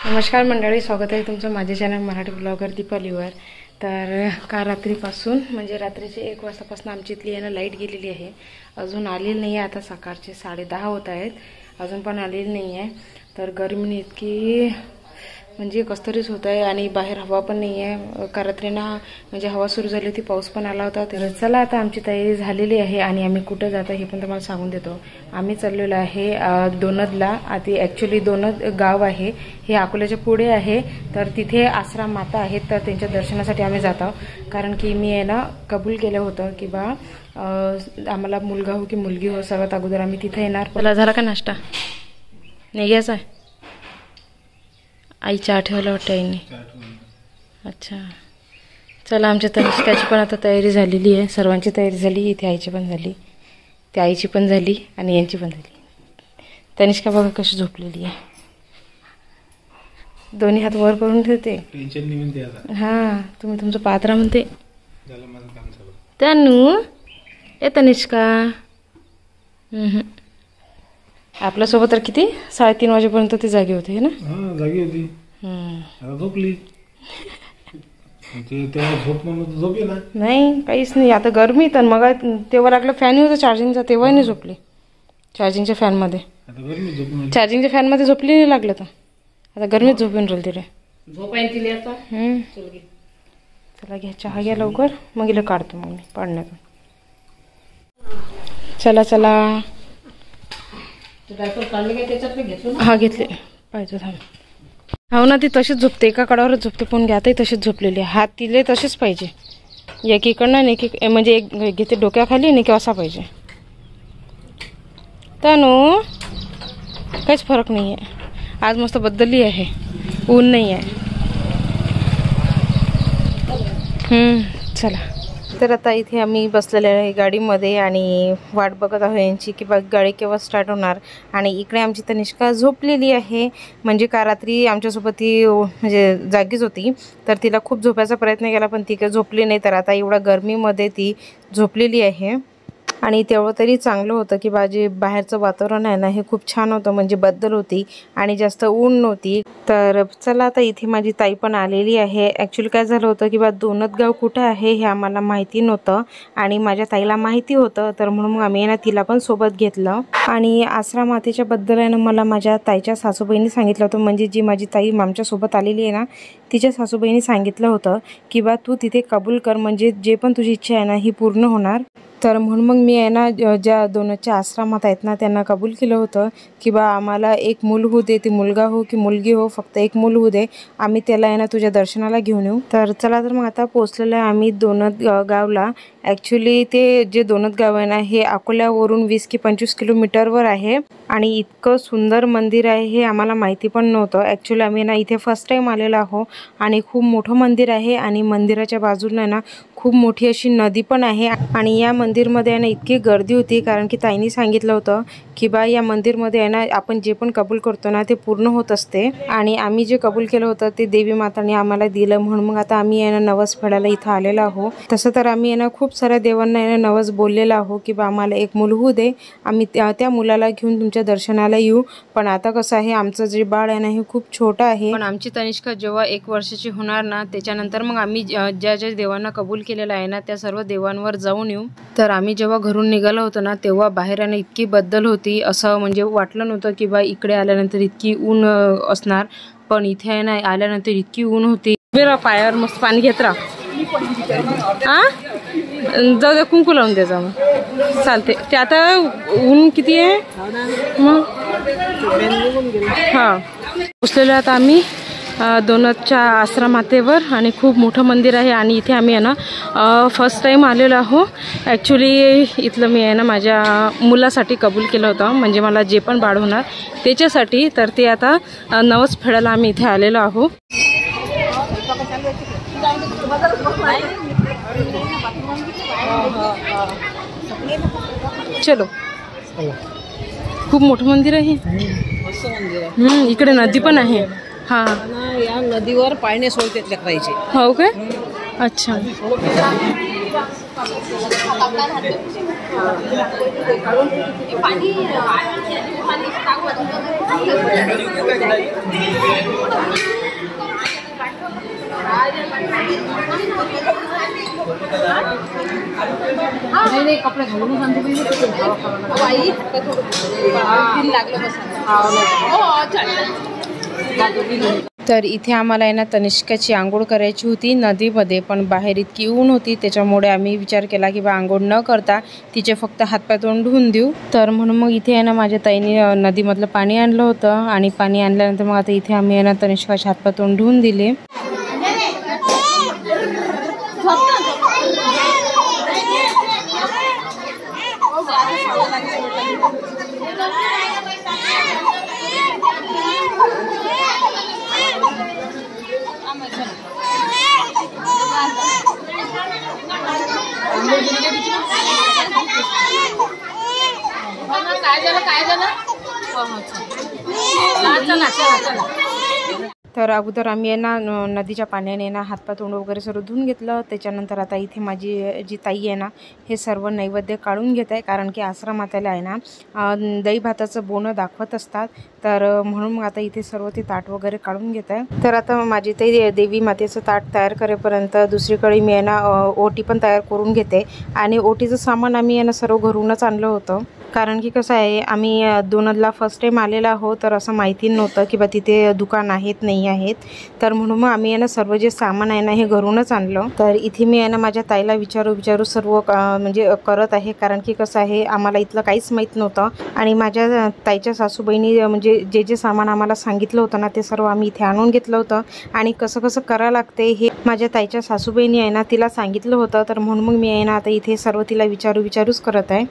नमस्कार मंडळी, स्वागत आहे तुमचं माझ्या चॅनल मराठी ब्लॉगर दीपालीवर। तर काल रात्रीपासून म्हणजे रात्रीचे 1 वाजतापासून आमची इथली आहे ना लाईट गेलेली आहे, अजून आलेली नाही आहे। आता सकाळचे 10:30 होत आहेत, अजून पण आलेली नाही आहे। तर गरमीने इतकी म्हणजे कसतरीच होत आहे आणि बाहेर हवा पण नाही आहे। काल रात्रीना म्हणजे हवा सुरू झाली होती, पाऊस पण आला होता। तर चला आता आमची तयारी झालेली आहे आणि आम्ही कुठे जातो हे पण तुम्हाला सांगून देतो। आम्ही चाललेलो आहे दोनदला। आधी ॲक्च्युली दोनद गाव आहे, हे अकोल्याच्या पुढे आहे। तर तिथे आश्रम माता आहेत, तर त्यांच्या दर्शनासाठी आम्ही जात आहोत। कारण की मी आहे ना कबूल केलं होतं की बा आम्हाला मुलगा हो की मुलगी हो, सगळ्यात अगोदर आम्ही तिथे येणार। मला झाला का नाश्ता? नाही घ्यायचा आहे? आईच्या आठवलं वाटतं आईने। अच्छा चला, आमच्या तनिष्काची पण आता तयारी झालेली आहे, सर्वांची तयारी झाली। इथे आईची पण झाली, त्या आईची पण झाली आणि यांची पण झाली। तनिष्का बघा कशी झोपलेली आहे, दोन्ही हात वर करून ठेवते। टेन्शन नाही म्हणते आता। हां, तुम्ही तुमचं पात्रा म्हणते झालं माझं काम झालं। तनू ए तनिष्का, आपल्यासोबत तर किती 3:30 वाजेपर्यंत ती जागी होती ना? हां जागी होती, आता झोपली। ते तेव्हा झोप म्हणून झोपली ना? नाही काहीच नाही, आता गरमी तर मग तेव्हा लागलं फॅन होता चार्जिंगचा, तेव्हा नाही झोपली। चार्जिंगच्या फॅनमध्ये, आता गरमी झोपून चार्जिंगच्या फॅनमध्ये झोपली नाही लागलं तर आता गरमीत झोपून राहिली तिला। झोप आहे तिला आता। चला घ्या चहा, घ्या लवकर, मग हिला काढतो मग मी पाडण्यातून। चला चला, डायपर काढले काय त्याच्यात घेतलो? हा घेतले पाहिजे थांब। हो ना, ती तशीच झोपते, एका कडावरच झोपते, पण घ्यातही तशीच झोपलेली आहे। हात तिले तसेच पाहिजे, एकीकडनं आणि एक म्हणजे एक घेते डोक्याखाली आणि असा पाहिजे। तनू काहीच फरक नाही आहे, आज मस्त बदलली आहे, ऊन नाही आहे। चला, तर आता इथे आम्ही बसलेले आहे गाडीमध्ये आणि वाट बघत आहोत यांची की बघ गाडी केव्हा स्टार्ट होणार। आणि इकडे आमची तनिष्का झोपलेली आहे, म्हणजे का रात्री आमच्यासोबत ती म्हणजे जागीच होती, तर तिला खूप झोपायचा प्रयत्न केला पण ती काही झोपली नाही। तर आता एवढ्या गरमीमध्ये ती झोपलेली आहे आणि तेवढं तरी चांगलं होतं की बाजी बाहेरचं वातावरण आहे ना हे खूप छान होतं, म्हणजे बदल होती आणि जास्त ऊन नव्हती। तर चला, आता इथे माझी ताई पण आलेली आहे। ॲक्च्युली काय झालं होतं की बा दोनदगाव कुठं आहे हे आम्हाला माहिती नव्हतं आणि माझ्या ताईला माहिती होतं, तर म्हणून मग आम्ही ना तिला पण सोबत घेतलं। आणि आश्रम मातेच्या बद्दल आहे ना मला माझ्या ताईच्या सासूबाईंनी सांगितलं होतं, म्हणजे जी माझी ताई आमच्यासोबत आलेली आहे ना तिच्या सासूबाईंनी सांगितलं होतं की बा तू तिथे कबूल कर, म्हणजे जे पण तुझी इच्छा आहे ना ही पूर्ण होणार। तर म्हणून मग मी आहे ना ज्या दोनच्या आश्रमात आहेत ना त्यांना कबूल केलं होतं की बा आम्हाला एक मूल होऊ दे, ते मुलगा हो की मुलगी हो, फक्त एक मूल होऊ दे, आम्ही त्याला आहे ना तुझ्या दर्शनाला घेऊन येऊ। तर चला, तर मग आता पोचलेलं आहे आम्ही दोनद गावला। ॲक्च्युली ते जे दोनद गाव आहे ना हे अकोल्यावरून 20 की 25 किलोमीटरवर आहे आणि इतकं सुंदर मंदिर आहे हे आम्हाला माहिती पण नव्हतं। ॲक्च्युली आम्ही ना इथे फर्स्ट टाईम आलेलो आहो आणि खूप मोठं मंदिर आहे आणि मंदिराच्या बाजूला ना खूप मोठी अशी नदी पण आहे आणि या मंदिरमध्ये आहे ना इतकी गर्दी होती, कारण की ताईंनी सांगितलं होतं की बा या मंदिरमध्ये आहे ना आपण जे पण कबूल करतो ना ते पूर्ण होत असते आणि आम्ही जे कबूल केलं होतं ते देवी माताने आम्हाला दिलं। म्हणून मग आता आम्ही आहे ना नवस फेडायला इथं आलेलो आहो। तसं तर आम्ही आहे ना खूप साऱ्या देवांना आहे ना नवस बोललेला आहो की बा आम्हाला एक मूल होऊ दे, आम्ही त्या मुलाला घेऊन तुमच्या दर्शनाला येऊ। पण आता कसं आहे, आमचं जे बाळ आहे ना हे खूप छोटं आहे, पण आमची तनिष्का जेव्हा 1 वर्षाची होणार ना त्याच्यानंतर मग आम्ही ज्या ज्या देवांना कबूल केलेलं आहे ना त्या सर्व देवांवर जाऊन येऊ। तर आम्ही जेव्हा घरून निघालो होतो ना तेव्हा बाहेर आहे ना इतकी बदल होती, असं म्हणजे वाटलं नव्हतं की बा इकडे आल्यानंतर इतकी ऊन असणार, पण इथे आहे ना आल्यानंतर इतकी ऊन होती। बेरा पायावर मस्त पाणी घेत राहा, जाऊ दे कुंकू लावून द्यायचा मग चालते। ते आता ऊन किती आहे मग हां पोचलेलो आता आम्ही दोनदच्या आश्रमातेवर आणि खूप मोठं मंदिर आहे आणि इथे आम्ही आहे ना फर्स्ट टाईम आलेलो आहो। ॲक्च्युली इथलं मी आहे ना माझ्या मुलासाठी कबूल केलं होतं, म्हणजे मला जे पण बाळ होणार त्याच्यासाठी। तर ते आता नवस फेडायला आम्ही इथे आलेलो आहो। चलो, खूप मोठं मंदिर आहे, इकडे नदी पण आहे। हां, या नदीवर पाळणे सोडतात लेकरायचे। हो काय? अच्छा, नाही कपडे घालून तर इथे आम्हाला आहे ना तनिष्काची आंघोळ करायची होती नदीमध्ये, पण बाहेर इतकी ऊन होती त्याच्यामुळे आम्ही विचार केला की बा आंघोळ न करता तिचे फक्त हातपाय तोंड धुवून देऊ. तर म्हणून मग इथे आहे ना माझ्या ताईने नदीमधलं पाणी आणलं होतं आणि पाणी आणल्यानंतर मग आता इथे आम्ही आहे ना तनिष्काचे हातपाय तोंड धुवून दिले. तर अगोदर आम्ही आहे ना नदीच्या पाण्याने ना हातपाय तोंड वगैरे सर्व धुवून घेतलं. त्याच्यानंतर आता इथे माझी जी ताई आहे ना हे सर्व नैवेद्य काढून घेत आहे, कारण की आश्रमाताला आहे ना दही भाताचं बोनं दाखवत असतात. तर म्हणून मग आता इथे सर्व ते ताट वगैरे काढून घेत आहे. तर आता माझी ताई देवी मातेचं ताट तयार करेपर्यंत दुसरीकडे मी आहे ना ओटी पण तयार करून घेते. आणि ओटीचं सामान आम्ही आहे ना सर्व घरूनच आणलं होतं, कारण की कसं आहे आम्ही दोनदला फर्स्ट टाईम आलेला आहोत, तर असं माहिती नव्हतं की बा तिथे दुकान आहेत नाही आहेत. तर म्हणून मग आम्ही आहे ना सर्व जे सामान आहे ना हे घरूनच आणलं. तर इथे मी आहे ना माझ्या ताईला विचारू सर्व म्हणजे करत आहे, कारण की कसं आहे आम्हाला इथलं काहीच माहीत नव्हतं. आणि माझ्या ताईच्या सासूबाईंनी म्हणजे जे सामान आम्हाला सांगितलं होतं ना ते सर्व आम्ही इथे आणून घेतलं होतं. आणि कसं करावं लागते हे माझ्या ताईच्या सासूबाईंनी आहे ना तिला सांगितलं होतं. तर म्हणून मग मी आहे ना आता इथे सर्व तिला विचारूच करत आहे.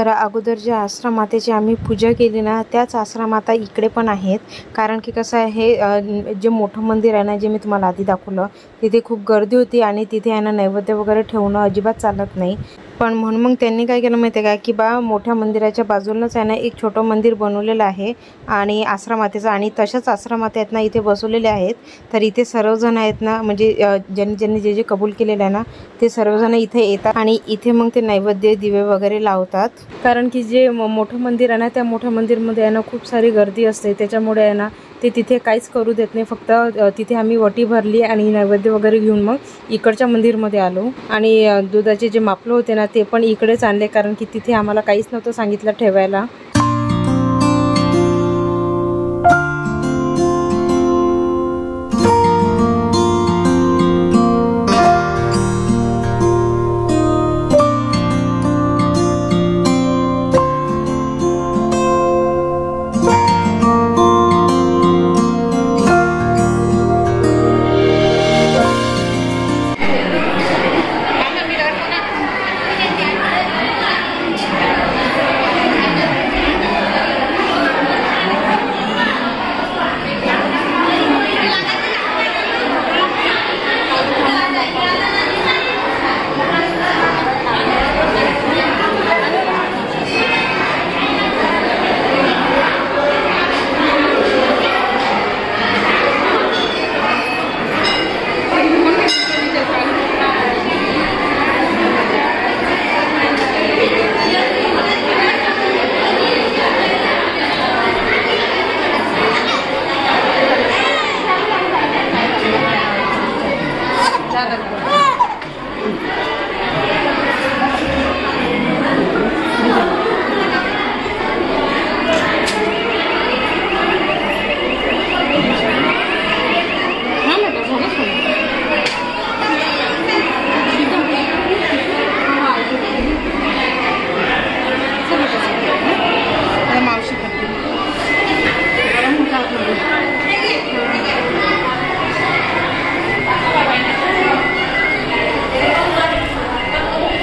तर अगोदर ज्या आश्रमातेची आम्ही पूजा केली ना, त्याच आश्रमाता इकडे पण आहेत. कारण की कसं आहे, जे मोठं मंदिर आहे ना, जे मी तुम्हाला आधी दाखवलं, तिथे खूप गर्दी होती आणि तिथे आहे ना नैवेद्य वगैरे ठेवणं अजिबात चालत नाही. पण म्हणून मग त्यांनी काय केलं माहिती आहे का, की मोठ्या मंदिराच्या बाजूलाच आहे ना एक छोटं मंदिर बनवलेलं आहे आणि आश्रमातेचं, आणि तशाच आश्रमात आहेत ना इथे बसवलेले आहेत. तर इथे सर्वजण आहेत ना, म्हणजे ज्यांनी जे कबूल केलेलं आहे ना, ते सर्वजण इथे येतात आणि इथे मग ते नैवेद्य दिवे वगैरे लावतात. कारण की जे मोठं मंदिर आहे ना, त्या मोठ्या मंदिरमध्ये आहे ना खूप सारी गर्दी असते. त्याच्यामुळे आहे ना ते तिथे काहीच करू देत नाही. फक्त तिथे आम्ही वटी भरली आणि नैवेद्य वगैरे घेऊन मग इकडच्या मंदिरमध्ये आलो. आणि दुधाचे जे मापलं होते ना, ते पण इकडेच आणले, कारण की तिथे आम्हाला काहीच नव्हतं सांगितलं ठेवायला.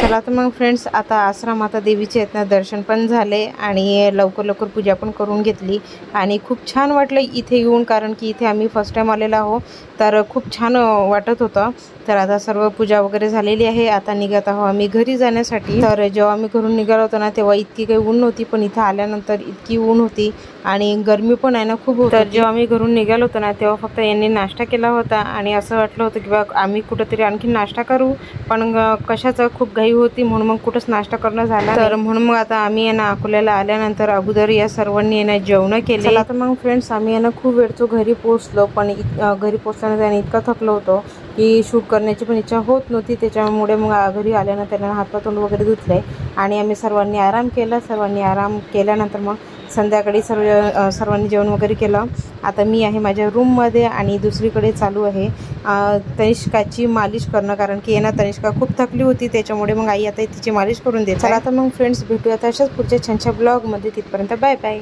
चला तर मग फ्रेंड्स, आता आश्रमाता देवीचे आहेत ना दर्शन पण झाले आणि लवकर पूजा पण करून घेतली आणि खूप छान वाटलं इथे येऊन. कारण की इथे आम्ही फर्स्ट टाईम आलेलो आहोत, तर खूप छान वाटत होतं. तर आता सर्व पूजा वगैरे झालेली आहे. आता निघत आहोत आम्ही घरी जाण्यासाठी. तर जेव्हा आम्ही घरून निघालो होतो ना, तेव्हा इतकी काही ऊन नव्हती, पण इथं आल्यानंतर इतकी ऊन होती आणि गरमी पण आहे ना खूप होती. तर जेव्हा आम्ही घरून निघालो होतो ना, तेव्हा फक्त यांनी नाश्ता केला होता आणि असं वाटलं होतं की बा आम्ही कुठंतरी आणखी नाश्ता करू, पण कशाचं खूप घाई होती म्हणून मग कुठंच नाश्ता करणं झाला. तर म्हणून मग आता आम्ही आहे ना अकोल्याला आल्यानंतर अगोदर या सर्वांनी आहे ना जेवण केले. चला तर मग फ्रेंड्स, आम्ही आहे ना खूप वेळचं घरी पोहोचलो, पण घरी पोहोचल्यानंतर त्याने इतकं थकलो होतो की शूट करण्याची पण इच्छा होत नव्हती. त्याच्यामुळे मग घरी आल्यानंतर त्यांना हातपाय तोंड वगैरे धुतले आणि आम्ही सर्वांनी आराम केला. सर्वांनी आराम केल्यानंतर मग संध्याकाळी सर्वांनी जेवण वगैरे केलं. आता मी आहे माझ्या रूममध्ये आणि दुसरीकडे चालू आहे तनिष्काची मालिश करणं, कारण की ना तनिष्का खूप थकली होती. त्याच्यामुळे मग आई आता तिची मालिश करून देते. चला आता मग फ्रेंड्स, भेटूया अशाच पुढच्या छानशा ब्लॉगमध्ये. तिथपर्यंत बाय बाय.